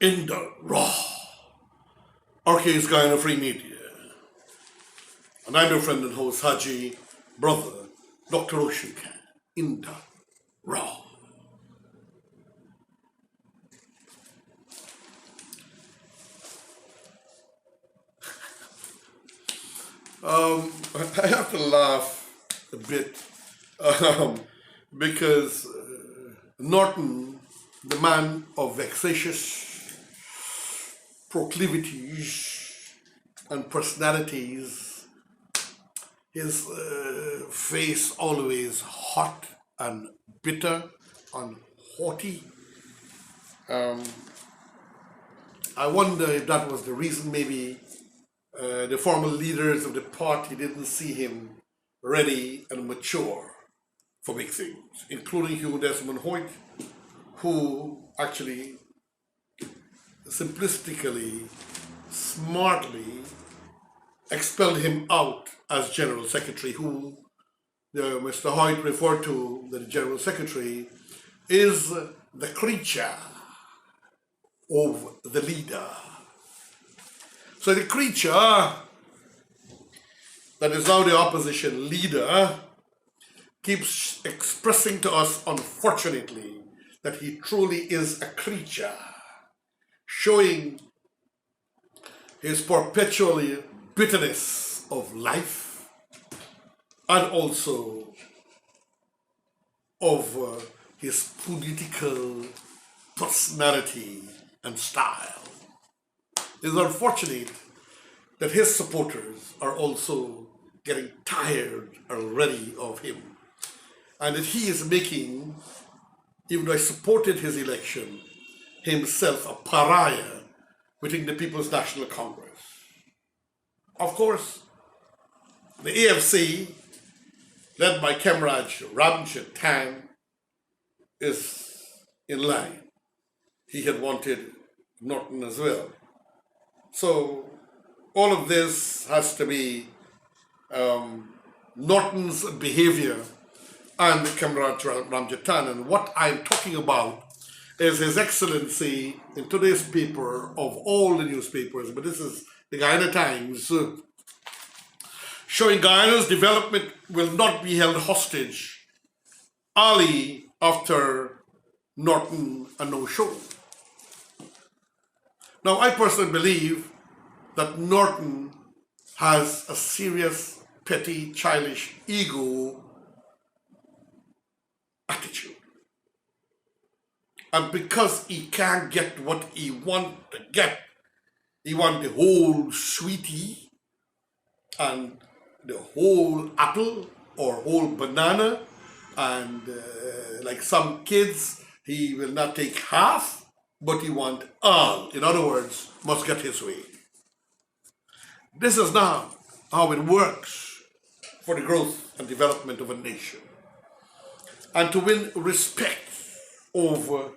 in the raw. RK's Guyana Free Media. And I'm your friend and host, Hajji, brother, Dr. Roshan in the raw. I have to laugh a bit because Norton, the man of vexatious proclivities and personalities, his face always hot and bitter and haughty. I wonder if that was the reason. Maybe the former leaders of the party didn't see him ready and mature for big things, including Hugh Desmond Hoyt, who actually simplistically, smartly expelled him out as General Secretary, who Mr. Hoyt referred to, the General Secretary, is the creature of the leader. So the creature that is now the opposition leader keeps expressing to us, unfortunately, that he truly is a creature, showing his perpetual bitterness of life and also of his political personality and style. It is unfortunate that his supporters are also getting tired already of him, and that he is making, even though I supported his election, himself a pariah within the People's National Congress. Of course, the AFC, led by Comrade Ramjit Tan, is in line. He had wanted Norton as well. So all of this has to be Norton's behavior and Comrade Ramjit Tan. And what I'm talking about is His Excellency in today's paper of all the newspapers, but this is the Guyana Times, showing Guyana's development will not be held hostage early after Norton a no-show. Now, I personally believe that Norton has a serious, petty, childish ego attitude. And because he can't get what he wants to get, he wants the whole sweetie and the whole apple or whole banana, and like some kids, he will not take half, but he wants all. In other words, must get his way. This is not how it works for the growth and development of a nation, and to win respect over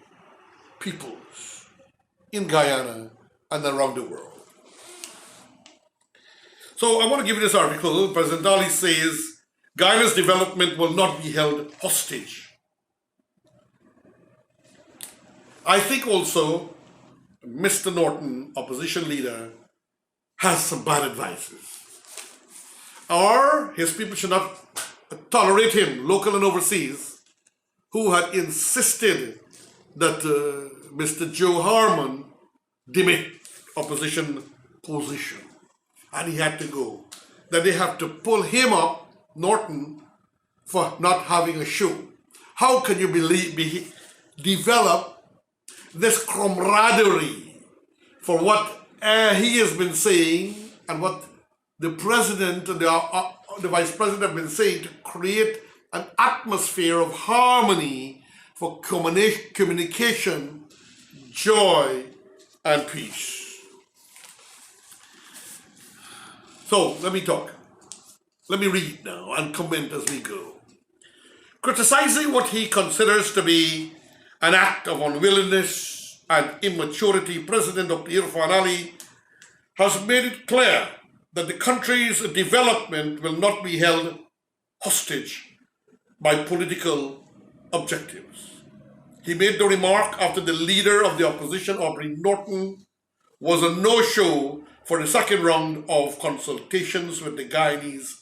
peoples in Guyana and around the world. So I want to give you this article. President Ali says Guyana's development will not be held hostage. I think also Mr. Norton, opposition leader, has some bad advices. Or his people should not tolerate him, local and overseas, who had insisted that Mr. Joe Harmon demit opposition position. And he had to go. That they have to pull him up, Norton, for not having a show. How can you develop this camaraderie for what he has been saying and what the president and the vice president have been saying, to create an atmosphere of harmony for communication, joy, and peace? So let me talk. Let me read now and comment as we go. Criticizing what he considers to be an act of unwillingness and immaturity, President Dr. Irfan Ali has made it clear that the country's development will not be held hostage by political objectives. He made the remark after the leader of the opposition, Aubrey Norton, was a no-show for the second round of consultations with the Guyanese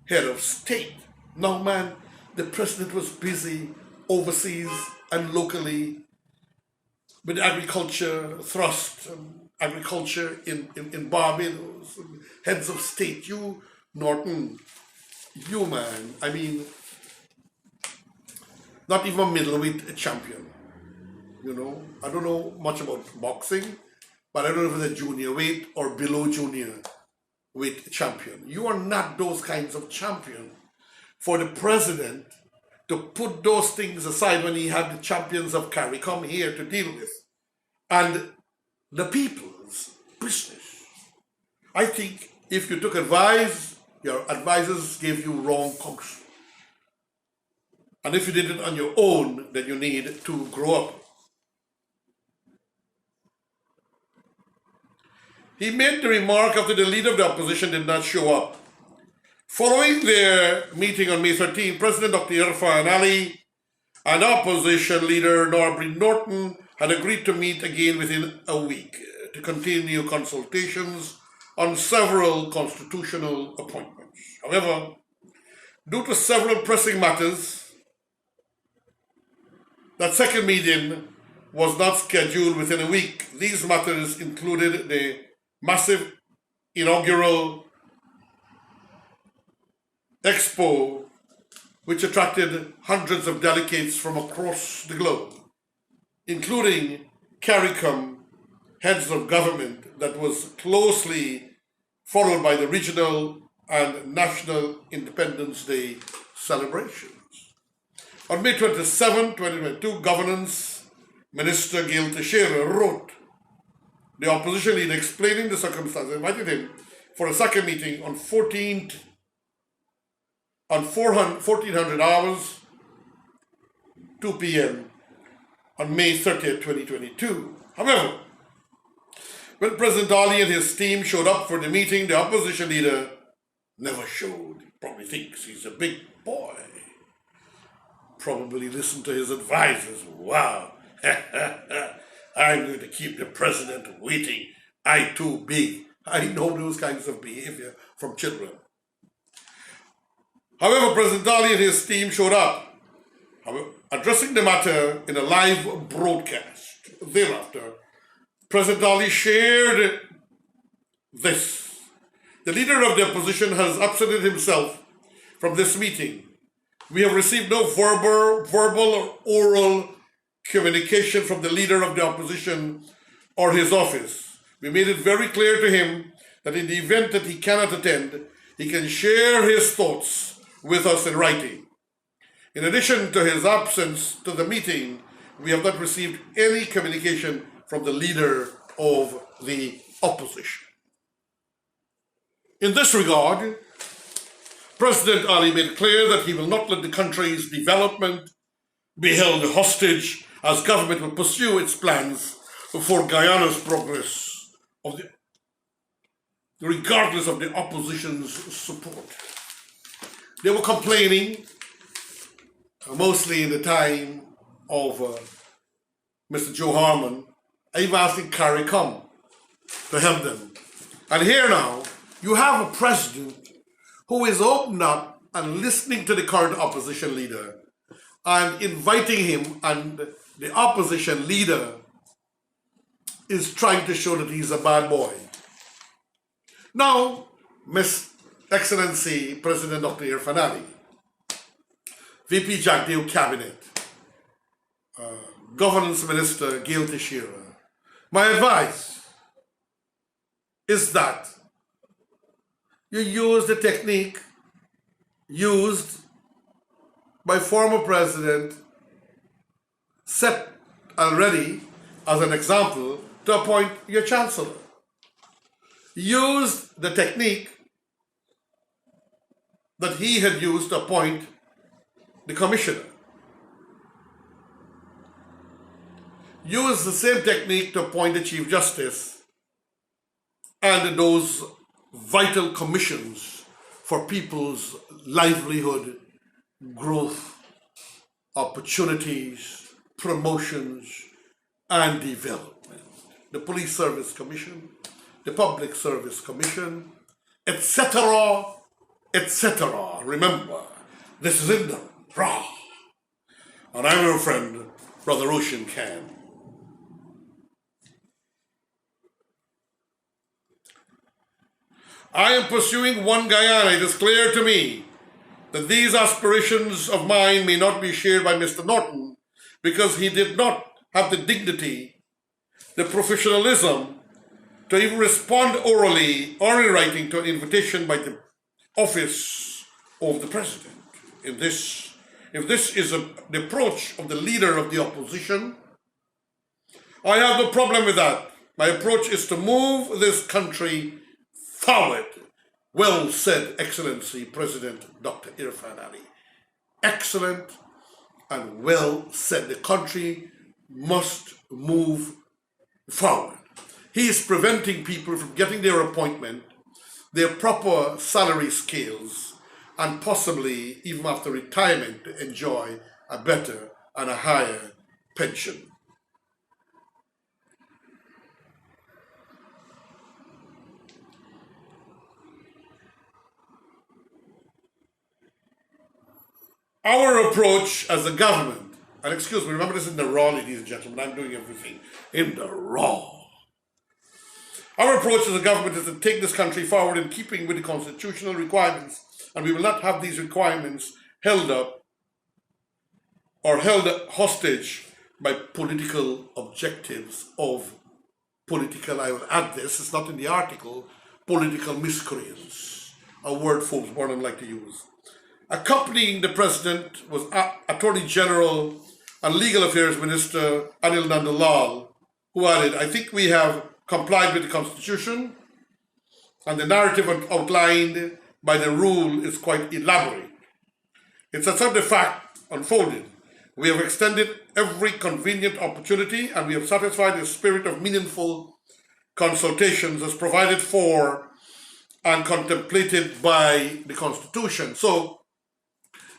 head of state. Now, man, the president was busy overseas and locally with agriculture thrust, agriculture in Barbados, heads of state. You, Norton, you, man, I mean, not even a middleweight champion. You know, I don't know much about boxing, but I don't know if it's a junior weight or below junior weight champion. You are not those kinds of champion. For the president to put those things aside when he had the champions of CARICOM here to deal with, and the people's business. I think if you took advice, your advisors gave you wrong counsel. And if you did it on your own, then you need to grow up. He made the remark after the leader of the opposition did not show up. Following their meeting on May 13, President Dr. Irfan Ali and opposition leader Aubrey Norton had agreed to meet again within a week to continue consultations on several constitutional appointments. However, due to several pressing matters, that second meeting was not scheduled within a week. These matters included the massive inaugural expo, which attracted hundreds of delegates from across the globe, including CARICOM heads of government, that was closely followed by the regional and national Independence Day celebrations. On May 27, 2022, Governance Minister Gail Teixeira wrote the opposition leader explaining the circumstances, invited him for a second meeting on 1400 hours, 2 p.m. on May 30th, 2022. However, when President Ali and his team showed up for the meeting, the opposition leader never showed. He probably thinks he's a big boy. Probably listened to his advisors. Wow, I'm going to keep the president waiting. I too big. I know those kinds of behavior from children. However, President Ali and his team showed up, addressing the matter in a live broadcast. Thereafter, President Ali shared this. The leader of the opposition has absented himself from this meeting. We have received no verbal or oral communication from the leader of the opposition or his office. We made it very clear to him that in the event that he cannot attend, he can share his thoughts with us in writing. In addition to his absence to the meeting, we have not received any communication from the leader of the opposition. In this regard, President Ali made clear that he will not let the country's development be held hostage as government will pursue its plans for Guyana's progress, regardless of the opposition's support. They were complaining, mostly in the time of Mr. Joe Harmon, even asking CARICOM to help them. And here now, you have a president who is open up and listening to the current opposition leader and inviting him, and the opposition leader is trying to show that he's a bad boy. Now, Miss Excellency President Dr. Irfan Ali, VP Jagdeo Cabinet, Governance Minister Gail Teixeira, my advice is that you use the technique used by former president, set already as an example, to appoint your chancellor. Use the technique that he had used to appoint the commissioner. Use the same technique to appoint the Chief Justice and those vital commissions for people's livelihood, growth, opportunities, promotions and development. The Police Service Commission, the Public Service Commission, etc., etc. Remember, this is in the raw. And I'm your friend, Brother Roshan Khan. I am pursuing one Guyana. It is clear to me that these aspirations of mine may not be shared by Mr. Norton because he did not have the dignity, the professionalism to even respond orally or in writing to an invitation by the office of the president. If this is the approach of the leader of the opposition, I have no problem with that. My approach is to move this country forward. Well said, Excellency President Dr. Irfan Ali. Excellent and well said. The country must move forward. He is preventing people from getting their appointment, their proper salary scales, and possibly, even after retirement, to enjoy a better and a higher pension. Our approach as a government, and excuse me, remember this is in the raw, ladies and gentlemen, I'm doing everything in the raw. Our approach as a government is to take this country forward in keeping with the constitutional requirements, and we will not have these requirements held up or held hostage by political objectives of political, I will add this, it's not in the article, political miscreants, a word folks Burnham like to use. Accompanying the president was Attorney General and Legal Affairs Minister Anil Nandalal, who added, I think we have complied with the Constitution, and the narrative outlined by the rule is quite elaborate. It's a sort of fact unfolded. We have extended every convenient opportunity, and we have satisfied the spirit of meaningful consultations as provided for and contemplated by the Constitution. So,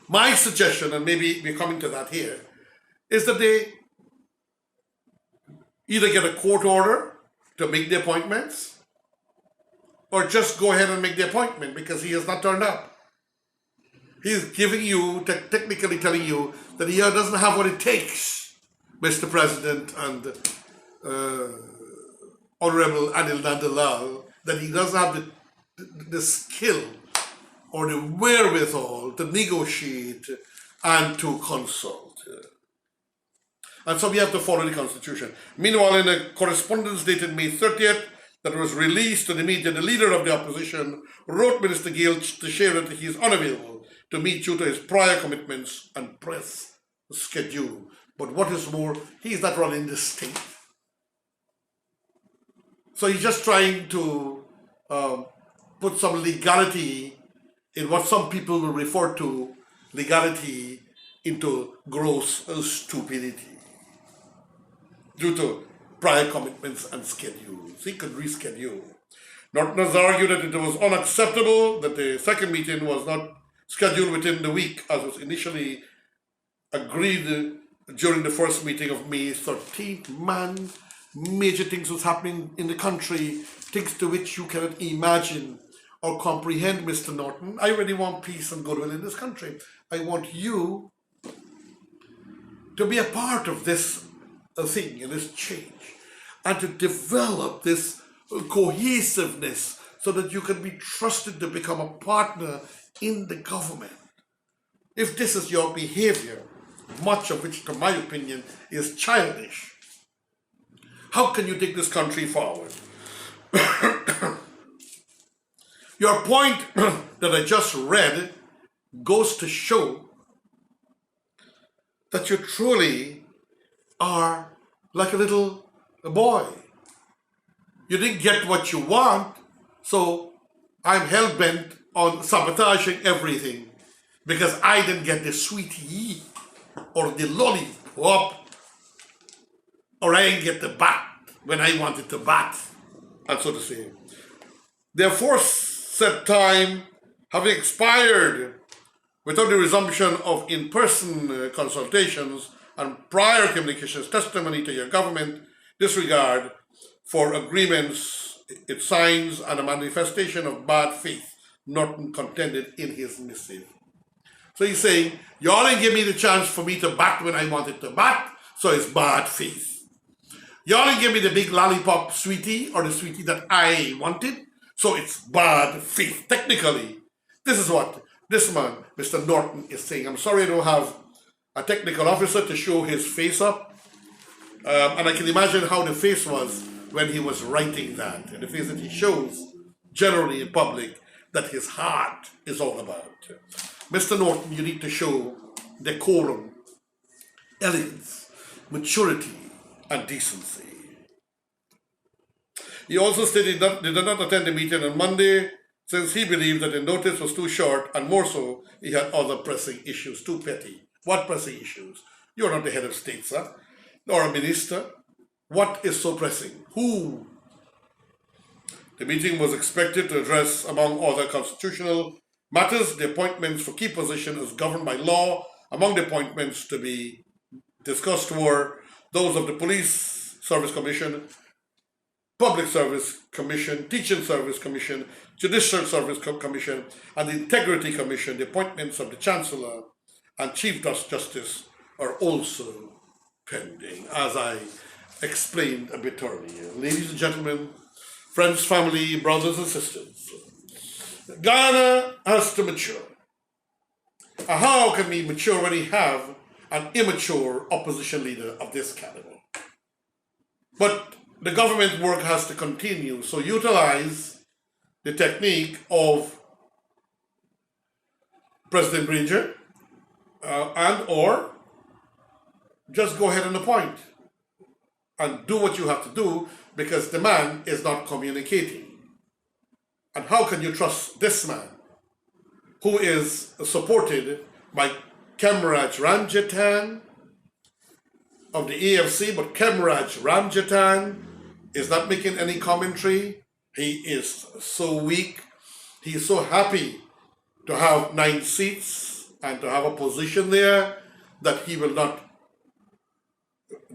my suggestion, and maybe we're coming to that here, is that they either get a court order to make the appointments or just go ahead and make the appointment because he has not turned up. He's giving you, technically telling you that he doesn't have what it takes, Mr. President and Honorable Anil Nandalal, that he doesn't have the skill or the wherewithal to negotiate and to consult. And so we have to follow the Constitution. Meanwhile, in a correspondence dated May 30th that was released to the media, the leader of the opposition wrote Minister Gale to share that he is unavailable to meet due to his prior commitments and press schedule. But what is more, he is not running the state. So he's just trying to put some legality in what some people will refer to legality into gross stupidity due to prior commitments and schedules. He could reschedule. Norton has argued that it was unacceptable that the second meeting was not scheduled within the week as was initially agreed during the first meeting of May 13th. Man, major things was happening in the country, things to which you cannot imagine or comprehend, Mr. Norton. I really want peace and goodwill in this country. I want you to be a part of this thing and this change and to develop this cohesiveness so that you can be trusted to become a partner in the government. If this is your behavior, much of which, to my opinion, is childish, how can you take this country forward? Your point that I just read goes to show that you truly are like a little boy. You didn't get what you want, so I'm hell-bent on sabotaging everything because I didn't get the sweetie or the lollipop, or I didn't get the bat when I wanted to bat, and so to say. Therefore, said time having expired without the resumption of in-person consultations, and prior communications, testimony to your government disregard for agreements it signs and a manifestation of bad faith, Norton contended in his missive. So he's saying, y'all didn't give me the chance for me to bat when I wanted to bat, so it's bad faith. Y'all didn't give me the big lollipop sweetie or the sweetie that I wanted, so it's bad faith. Technically, this is what this man, Mr. Norton, is saying. I'm sorry I don't have a technical officer to show his face up. And I can imagine how the face was when he was writing that. And the face that he shows generally in public that his heart is all about. Mr. Norton, you need to show decorum, elegance, maturity, and decency. He also stated that he did not attend the meeting on Monday since he believed that the notice was too short, and more so, he had other pressing issues, too petty. What pressing issues? You're not the head of state, sir, or a minister. What is so pressing? Who? The meeting was expected to address, among other constitutional matters, the appointments for key positions as governed by law. Among the appointments to be discussed were those of the Police Service Commission, Public Service Commission, Teaching Service Commission, Judicial Service Commission, and the Integrity Commission. The appointments of the Chancellor and Chief Justice are also pending, as I explained a bit earlier. Ladies and gentlemen, friends, family, brothers and sisters, Guyana has to mature. How can we mature when we have an immature opposition leader of this caliber? But the government work has to continue, so utilize the technique of President Granger and or just go ahead and appoint and do what you have to do, because the man is not communicating. And how can you trust this man who is supported by Kemraj Ramjatan of the AFC, but Kemraj Ramjatan is not making any commentary. He is so weak. He is so happy to have 9 seats and to have a position there that he will not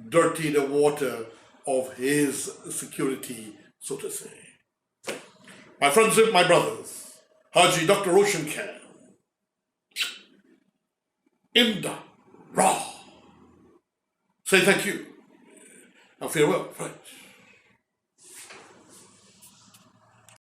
dirty the water of his security, so to say. My friends and my brothers, Hajji Dr. Roshan can. Inda Ra. Say thank you and farewell, friends.